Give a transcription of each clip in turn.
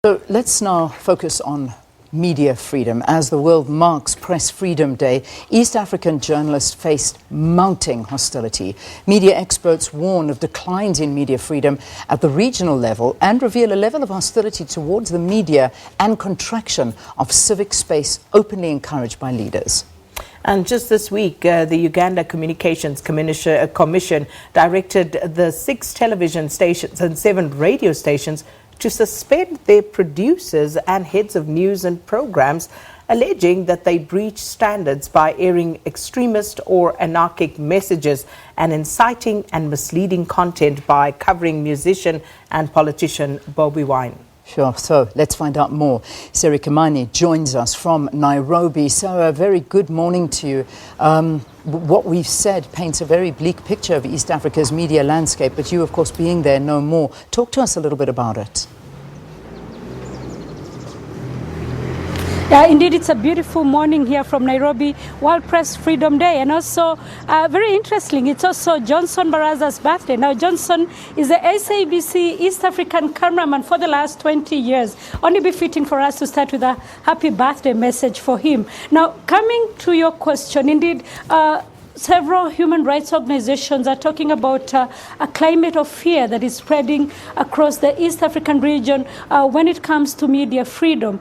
So let's now focus on media freedom. As the world marks Press Freedom Day, East African journalists faced mounting hostility. Media experts warn of declines in media freedom at the regional level and reveal a level of hostility towards the media and contraction of civic space openly encouraged by leaders. And just this week, the Uganda Communications Commission directed the 6 television stations and 7 radio stations to suspend their producers and heads of news and programs, alleging that they breach standards by airing extremist or anarchic messages and inciting and misleading content by covering musician and politician Bobi Wine. Sure, so let's find out more. Sarah Kimani joins us from Nairobi. Sarah, a very good morning to you. What we've said paints a very bleak picture of East Africa's media landscape, but you, of course, being there, know more. Talk to us a little bit about it. Yeah, indeed, it's a beautiful morning here from Nairobi, World Press Freedom Day. And also, very interesting, it's also Johnson Baraza's birthday. Now, Johnson is the SABC East African cameraman for the last 20 years. Only befitting for us to start with a happy birthday message for him. Now, coming to your question, indeed, several human rights organizations are talking about a climate of fear that is spreading across the East African region when it comes to media freedom.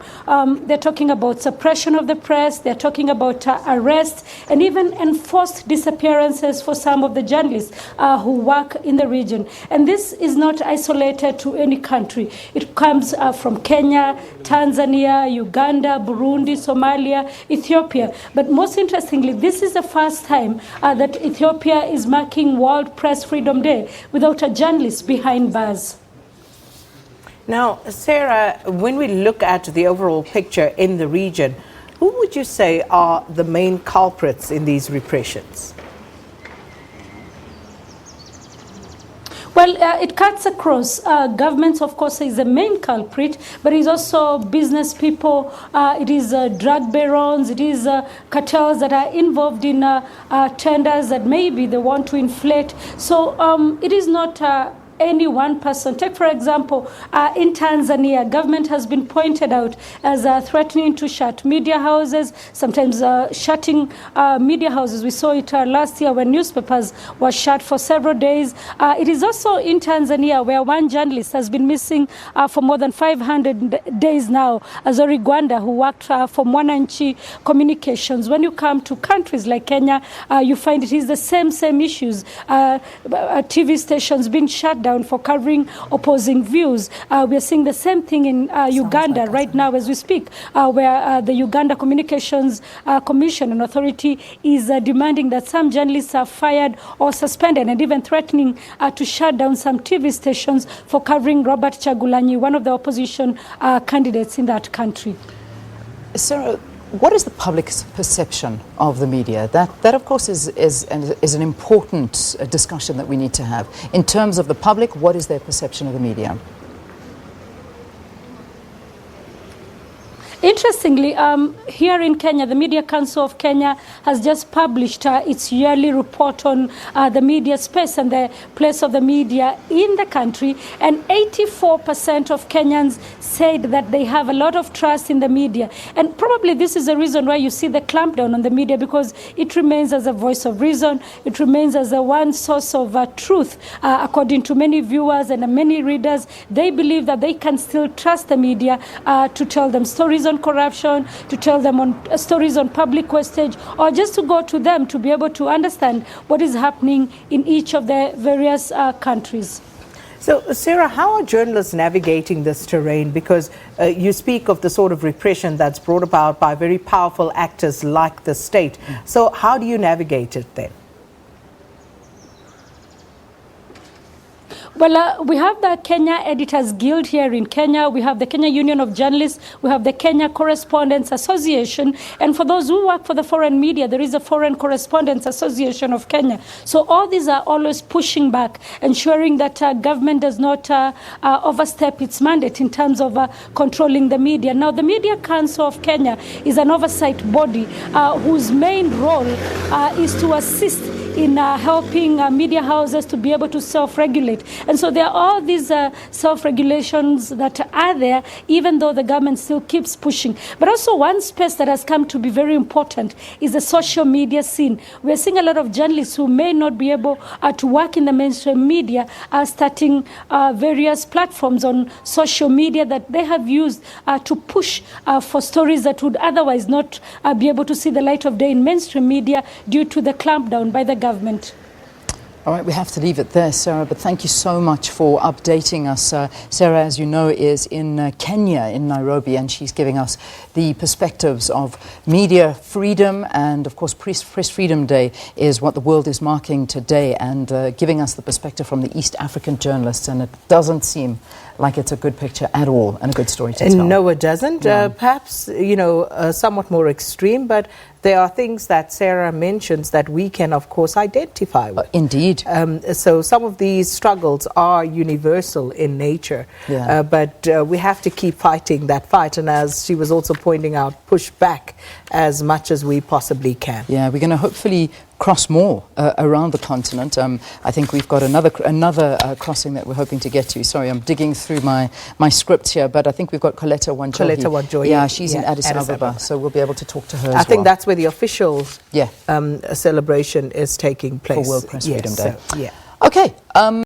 They're talking about suppression of the press, they're talking about arrests, and even enforced disappearances for some of the journalists who work in the region. And this is not isolated to any country. It comes from Kenya, Tanzania, Uganda, Burundi, Somalia, Ethiopia. But most interestingly, this is the first time that Ethiopia is marking World Press Freedom Day without a journalist behind bars. Now, Sarah, when we look at the overall picture in the region, who would you say are the main culprits in these repressions? Well, it cuts across. Governments, of course, is the main culprit, but it's also business people, it is drug barons, it is cartels that are involved in tenders that maybe they want to inflate. So it is not any one person. Take, for example, in Tanzania, government has been pointed out as threatening to shut media houses, sometimes shutting media houses. We saw it last year when newspapers were shut for several days. It is also in Tanzania where one journalist has been missing for more than 500 days now, Azori Gwanda, who worked for Mwananchi Communications. When you come to countries like Kenya, you find it is the same issues. TV stations being shut down for covering opposing views. We are seeing the same thing in Uganda right now as we speak, where the Uganda Communications Commission and authority is demanding that some journalists are fired or suspended, and even threatening to shut down some TV stations for covering Robert Chagulanyi, one of the opposition candidates in that country. Sarah, what is the public's perception of the media? That of course, is an important discussion that we need to have. In terms of the public, what is their perception of the media? Interestingly, here in Kenya, the Media Council of Kenya has just published its yearly report on the media space and the place of the media in the country. And 84% of Kenyans said that they have a lot of trust in the media. And probably this is the reason why you see the clampdown on the media, because it remains as a voice of reason. It remains as a one source of truth. According to many viewers and many readers, they believe that they can still trust the media to tell them stories on corruption, to tell them on stories on public wastage, or just to go to them to be able to understand what is happening in each of the various countries. So, Sarah, how are journalists navigating this terrain? Because you speak of the sort of repression that's brought about by very powerful actors like the state. So how do you navigate it then? Well, we have the Kenya Editors Guild here in Kenya. We have the Kenya Union of Journalists. We have the Kenya Correspondents Association. And for those who work for the foreign media, there is a Foreign Correspondents Association of Kenya. So all these are always pushing back, ensuring that government does not overstep its mandate in terms of controlling the media. Now, the Media Council of Kenya is an oversight body whose main role is to assist in helping media houses to be able to self-regulate. And so there are all these self-regulations that are there, even though the government still keeps pushing. But also one space that has come to be very important is the social media scene. We're seeing a lot of journalists who may not be able to work in the mainstream media starting various platforms on social media that they have used to push for stories that would otherwise not be able to see the light of day in mainstream media due to the clampdown by the government. All right, we have to leave it there, Sarah, but thank you so much for updating us. Sarah, as you know, is in Kenya, in Nairobi, and she's giving us the perspectives of media freedom. And, of course, Press Freedom Day is what the world is marking today, and giving us the perspective from the East African journalists. And it doesn't seem like it's a good picture at all and a good story to tell. No, it doesn't. No. Perhaps, somewhat more extreme, but there are things that Sarah mentions that we can, of course, identify with. Indeed. So some of these struggles are universal in nature, but we have to keep fighting that fight. And as she was also pointing out, push back as much as we possibly can. Yeah, we're going to hopefully cross more around the continent. I think we've got another crossing that we're hoping to get to. Sorry, I'm digging through my script here, but I think we've got Coletta Wanjohi. Yeah, she's in Addis Ababa, so we'll be able to talk to her as well. I think that's where the official celebration is taking place. For World Press Freedom Day. So, Okay.